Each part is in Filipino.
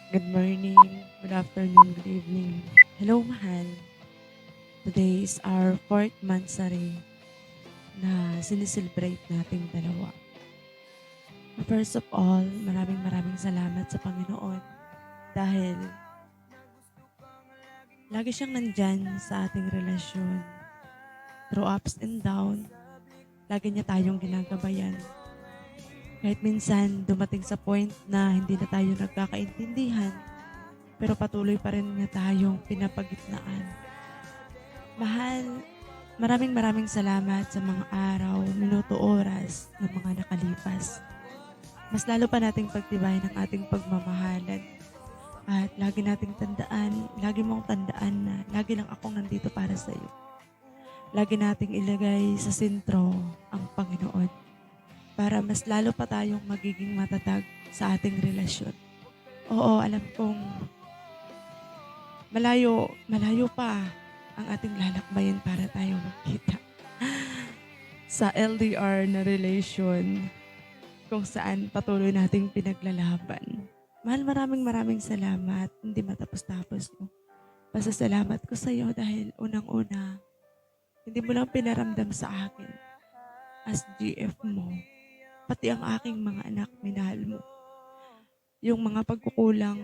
Good morning, good afternoon, good evening. Hello, mahal. Today is our fourth monthsary na sineselebrate nating dalawa. First of all, maraming maraming salamat sa Panginoon dahil lagi siyang nandyan sa ating relasyon. Through ups and down, lagi niya tayong ginagabayan. Kahit minsan dumating sa point na hindi na tayo nagkakaintindihan, pero patuloy pa rin niya tayong pinapagitnaan. Mahal, maraming maraming salamat sa mga araw, minuto, oras ng mga nakalipas. Mas lalo pa nating pagtibayin ang ating pagmamahalan. At lagi nating tandaan, lagi mong tandaan na lagi lang akong nandito para sa iyo. Lagi nating ilagay sa sentro ang Panginoon para mas lalo pa tayong magiging matatag sa ating relasyon. Oo, alam kong malayo pa ang ating lalakbayin para tayo magkita sa LDR na relation kung saan patuloy nating pinaglalaban. Mahal, maraming maraming salamat. Hindi matapos-tapos no. Pasasalamat ko sa iyo dahil unang-una, hindi mo lang pinaramdam sa akin as GF mo, pati ang aking mga anak, minahal mo. Yung mga pagkukulang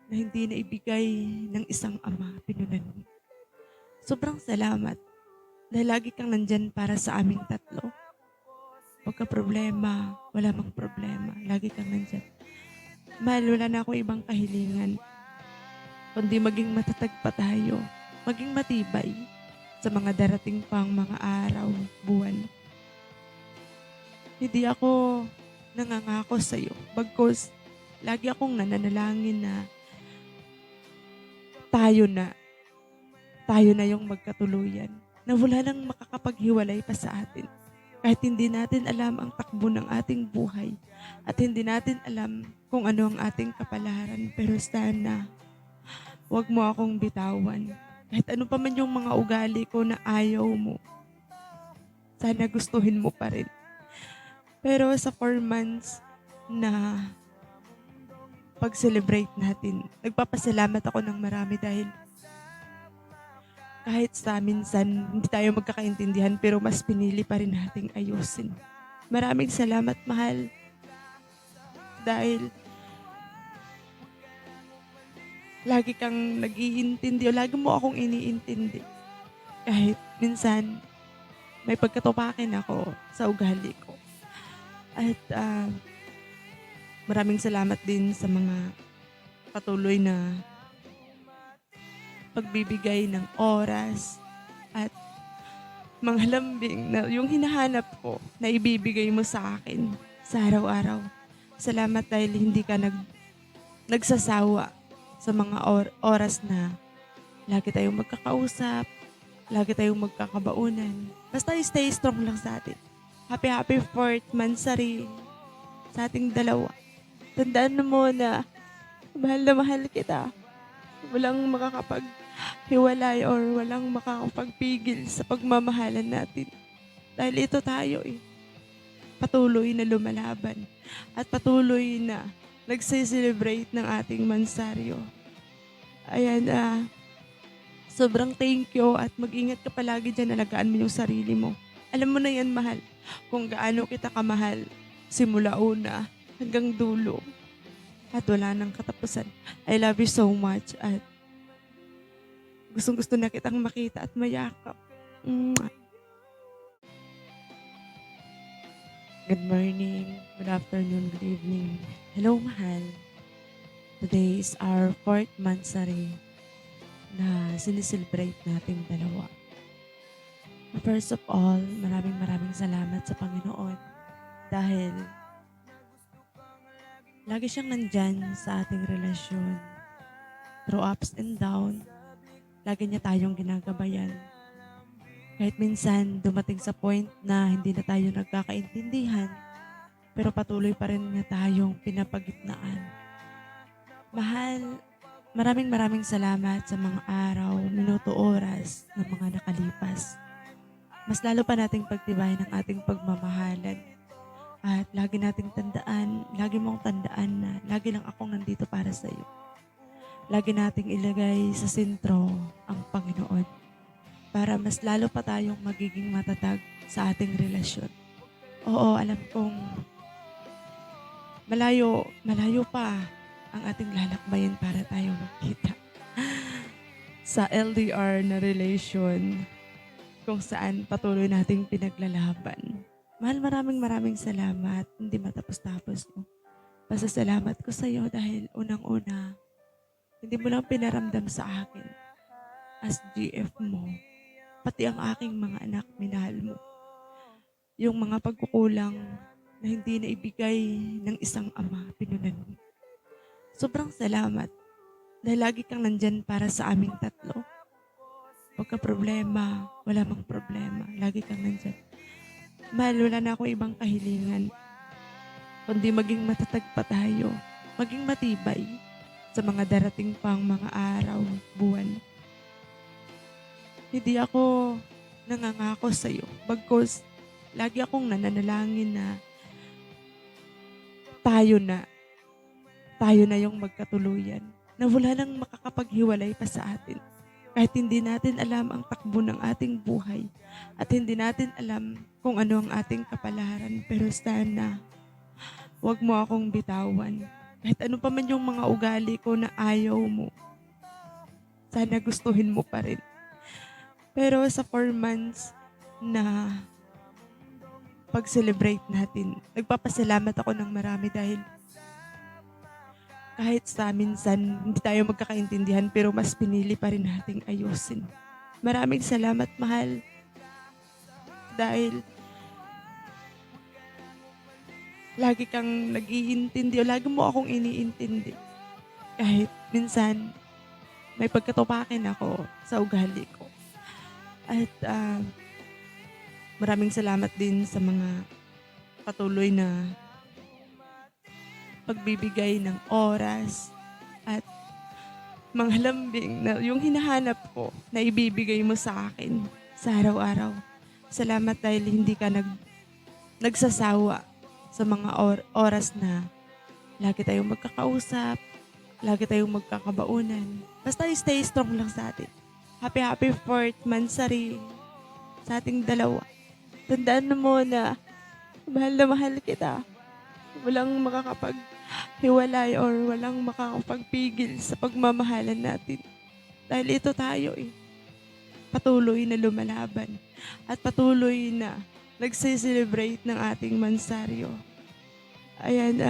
na hindi na ibigay ng isang ama, pinunan mo. Sobrang salamat dahil lagi kang nandyan para sa aming tatlo. Pagka problema, wala mang problema. Lagi kang nandyan. Mahal, wala na akong ibang kahilingan kundi maging matatag pa tayo. Maging matibay sa mga darating pang mga araw, buwan. Hindi ako nangangako sa iyo. Bagkus, lagi akong nananalangin na tayo na. Tayo na yung magkatuluyan. Na wala nang makakapaghiwalay pa sa atin. Kahit hindi natin alam ang takbo ng ating buhay at hindi natin alam kung ano ang ating kapalaran, pero sana wag mo akong bitawan. Kahit ano pa man yung mga ugali ko na ayaw mo, sana gustuhin mo pa rin. Pero sa 4 months na pag-celebrate natin, nagpapasalamat ako ng marami dahil kahit sa minsan hindi tayo magkakaintindihan pero mas pinili pa rin nating ayusin. Maraming salamat, mahal. Dahil lagi kang nag-iintindi o lagi mo akong iniintindi. Kahit minsan may pagkatupakin ako sa ugali ko. At maraming salamat din sa mga patuloy na pagbibigay ng oras at mga lambing na yung hinahanap ko na ibibigay mo sa akin sa araw-araw. Salamat dahil hindi ka nagsasawa sa mga oras na lagi tayong magkakausap, lagi tayong magkakabaunan. Basta stay strong lang sa atin. Happy fourth monthsary sa ating dalawa. Tandaan mo na mahal kita. Walang makakapaghiwalay or walang makakapagpigil sa pagmamahalan natin. Dahil ito tayo patuloy na lumalaban at patuloy na nagse-celebrate ng ating mansaryo. Ayan, sobrang thank you at mag-ingat ka palagi dyan, alagaan mo yung sarili mo. Alam mo na yan, mahal, kung gaano kita kamahal simula una hanggang dulo at wala nang katapusan. I love you so much at gustong gusto na kitang makita at mayakap. Mwah. Good morning, good afternoon, good evening. Hello, mahal. Today is our fourth monthsary na sineselebrate nating dalawa. First of all, maraming maraming salamat sa Panginoon dahil lagi siyang nandyan sa ating relasyon. Through ups and down, lagi niya tayong ginagabayan. Kahit minsan dumating sa point na hindi na tayo nagkakaintindihan, pero patuloy pa rin niya tayong pinapagitnaan. Mahal, maraming maraming salamat sa mga araw, minuto, oras ng mga nakalipas. Mas lalo pa nating pagtibayin ang ating pagmamahalan. At lagi nating tandaan, lagi mong tandaan na lagi lang akong nandito para sa iyo. Lagi nating ilagay sa sentro ang Panginoon para mas lalo pa tayong magiging matatag sa ating relasyon. Oo, alam kong malayo, malayo pa ang ating lalakbayin para tayo magkita sa LDR na relation kung saan patuloy nating pinaglalaban. Mahal, maraming maraming salamat. Hindi matapos-tapos no. Pasasalamat ko sa iyo dahil unang-una, hindi mo lang pinaramdam sa akin as GF mo, pati ang aking mga anak, minahal mo. Yung mga pagkukulang na hindi na ibigay ng isang ama, pinunan mo. Sobrang salamat dahil lagi kang nandyan para sa aming tatlo. Pagka problema, wala mang problema, lagi kang nandyan. Mahal, wala na akong ibang kahilingan, kundi maging matatag pa tayo, maging matibay sa mga darating pang mga araw, buwan. Hindi ako nangangako sa iyo, bagkus lagi akong nananalangin na tayo na, tayo na yung magkatuluyan, na wala nang makakapaghiwalay pa sa atin. Kahit hindi natin alam ang takbo ng ating buhay at hindi natin alam kung ano ang ating kapalaran, pero sana wag mo akong bitawan. Kahit ano pa man yung mga ugali ko na ayaw mo, sana gustuhin mo pa rin. Pero sa 4 months na pag-celebrate natin, nagpapasalamat ako ng marami dahil kahit sa minsan hindi tayo magkakaintindihan pero mas pinili pa rin nating ayusin. Maraming salamat, mahal, dahil lagi kang nag-iintindi o lagi mo akong iniintindi. Kahit minsan may pagkatupakin ako sa ugali ko. At maraming salamat din sa mga patuloy na pagbibigay ng oras at mga lambing na yung hinahanap ko na ibibigay mo sa akin sa araw-araw. Salamat dahil hindi ka nagsasawa sa mga oras na lagi tayong magkakausap, lagi tayong magkakabaunan. Basta stay strong lang sa atin. Happy 4th Mansari sa ating dalawa. Tandaan mo na mahal kita. Walang makakapaghiwalay or walang makakapagpigil sa pagmamahalan natin. Dahil ito tayo patuloy na lumalaban at patuloy na nagse-celebrate ng ating mansaryo. Ayan,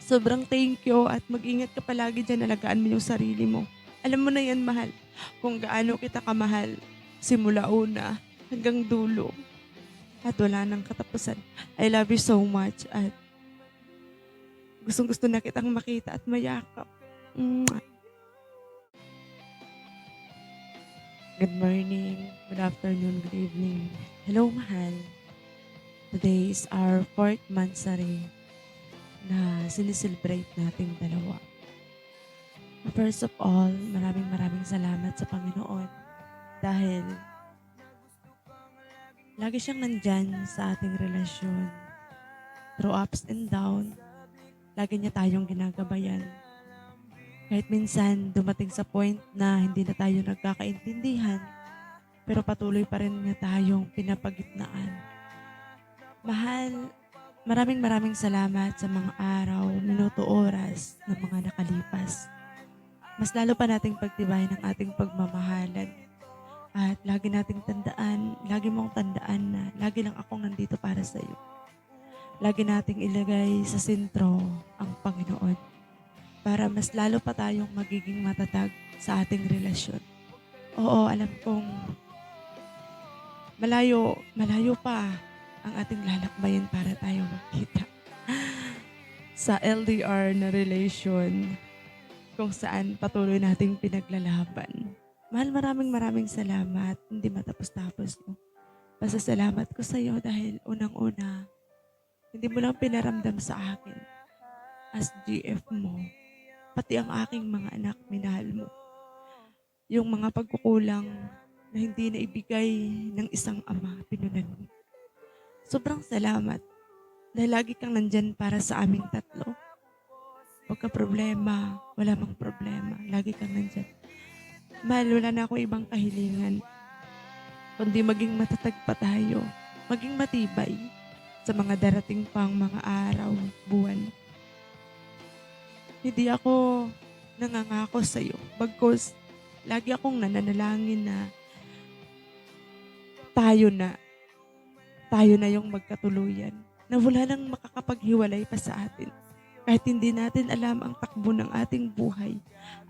sobrang thank you at mag-ingat ka palagi dyan, alagaan mo yung sarili mo. Alam mo na yan, mahal, kung gaano kita kamahal simula una hanggang dulo at wala nang katapusan. I love you so much at gustong-gusto na kitang makita at mayakap. Mwah. Good morning, good afternoon, good evening. Hello, mahal. Today is our 4th Mansari na sineselebrate nating dalawa. First of all, maraming salamat sa Panginoon dahil lagi siyang nandyan sa ating relasyon. Through ups and down, lagi niya tayong ginagabayan. Kahit minsan dumating sa point na hindi na tayo nagkakaintindihan, pero patuloy pa rin niya tayong pinapagitnaan. Mahal, maraming salamat sa mga araw, minuto, oras ng mga nakalipas. Mas lalo pa nating pagtibayin ang ating pagmamahalan. At lagi nating tandaan, lagi mong tandaan na lagi lang akong nandito para sa iyo. Lagi nating ilagay sa sentro ang Panginoon para mas lalo pa tayong magiging matatag sa ating relasyon. Oo, alam kong malayo, malayo pa ang ating lalakbayin para tayo magkita sa LDR na relation kung saan patuloy nating pinaglalaban. Mahal, maraming salamat. Hindi matapos-tapos no. Pasasalamat ko sa iyo dahil unang-una, hindi mo lang pinaramdam sa akin as GF mo, pati ang aking mga anak, minahal mo. Yung mga pagkukulang na hindi na ibigay ng isang ama, pinunan mo. Sobrang salamat dahil lagi kang nandyan para sa aming tatlo. pagka-problema, wala mang problema, lagi kang nandiyan. Mahal, wala na akong ibang kahilingan kundi maging matatag pa tayo, maging matibay sa mga darating pang mga araw, buwan. Hindi ako nangangako sa'yo, bagkus lagi akong nananalangin na tayo na, tayo na yung magkatuluyan, na wala nang makakapaghiwalay pa sa atin. Kahit hindi natin alam ang takbo ng ating buhay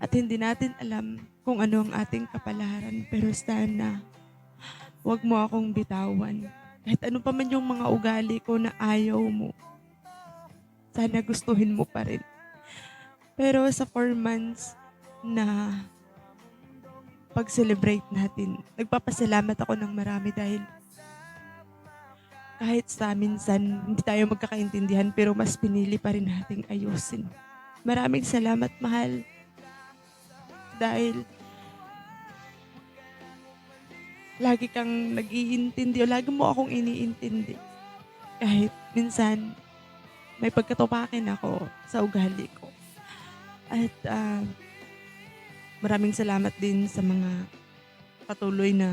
at hindi natin alam kung ano ang ating kapalaran, pero sana wag mo akong bitawan. Kahit ano pa man yung mga ugali ko na ayaw mo, sana gustuhin mo pa rin. Pero sa 4 months na pag-celebrate natin, nagpapasalamat ako ng marami dahil kahit sa minsan hindi tayo magkakaintindihan pero mas pinili pa rin nating ayusin. Maraming salamat, mahal. Dahil lagi kang nag-iintindi o lagi mo akong iniintindi. Kahit minsan may pagkatupakin ako sa ugali ko. At maraming salamat din sa mga patuloy na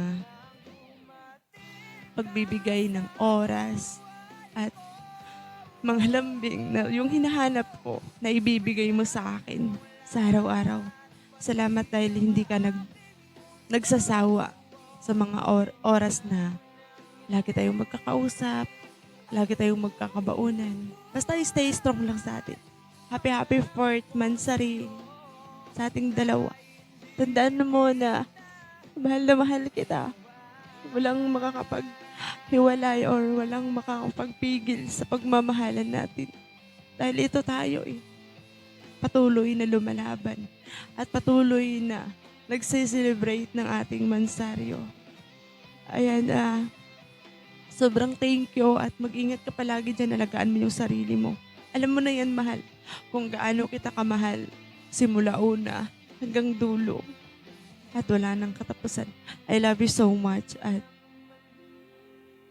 pagbibigay ng oras at mga lambing na yung hinahanap ko na ibibigay mo sa akin sa araw-araw. Salamat dahil hindi ka nagsasawa sa mga oras na lagi tayong magkakausap, lagi tayong magkakabaunan. Basta stay strong lang sa atin. Happy 4th monthsary sa ating dalawa. Tandaan mo na mahal kita. Walang makakapaghiwalay or walang makakapagpigil sa pagmamahalan natin. Dahil ito tayo patuloy na lumalaban at patuloy na nagse-celebrate ng ating mansaryo. Ayan, sobrang thank you at mag-ingat ka palagi dyan, alagaan mo yung sarili mo. Alam mo na yan, mahal, kung gaano kita kamahal simula una hanggang dulo. At wala nang katapusan. I love you so much at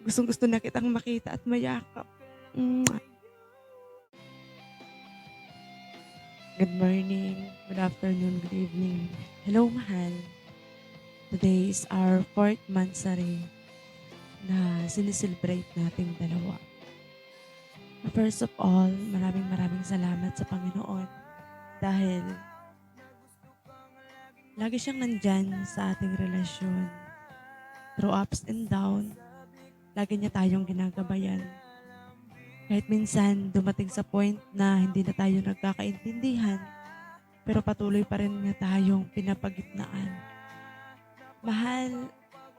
gustong-gusto na kitang makita at mayakap. Mwah. Good morning, good afternoon, good evening. Hello, mahal. Today is our 4th monthsary na sineselebrate nating dalawa. First of all, maraming salamat sa Panginoon dahil lagi siyang nandyan sa ating relasyon. Through ups and down, lagi niya tayong ginagabayan. Kahit minsan dumating sa point na hindi na tayo nagkakaintindihan, pero patuloy pa rin niya tayong pinapagitnaan. Mahal,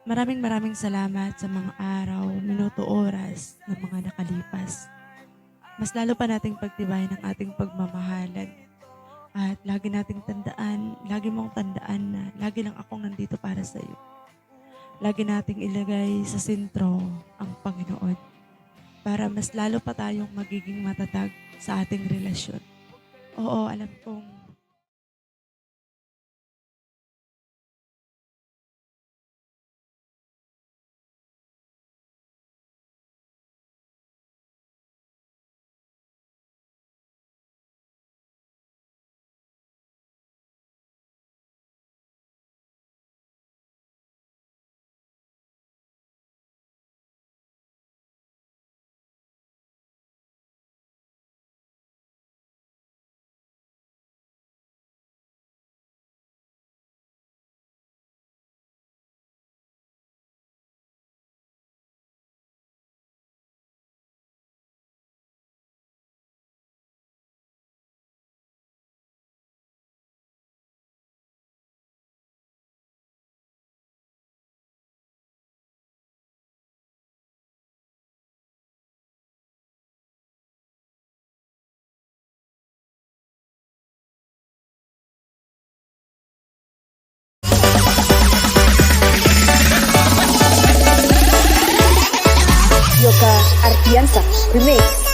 maraming salamat sa mga araw, minuto, oras na mga nakalipas. Mas lalo pa nating pagtibayan ang ating pagmamahalan. At lagi nating tandaan, lagi mong tandaan na lagi lang akong nandito para sa iyo. Lagi nating ilagay sa sentro ang Panginoon para mas lalo pa tayong magiging matatag sa ating relasyon. Oo, alam kong Yoka Artianza Remix.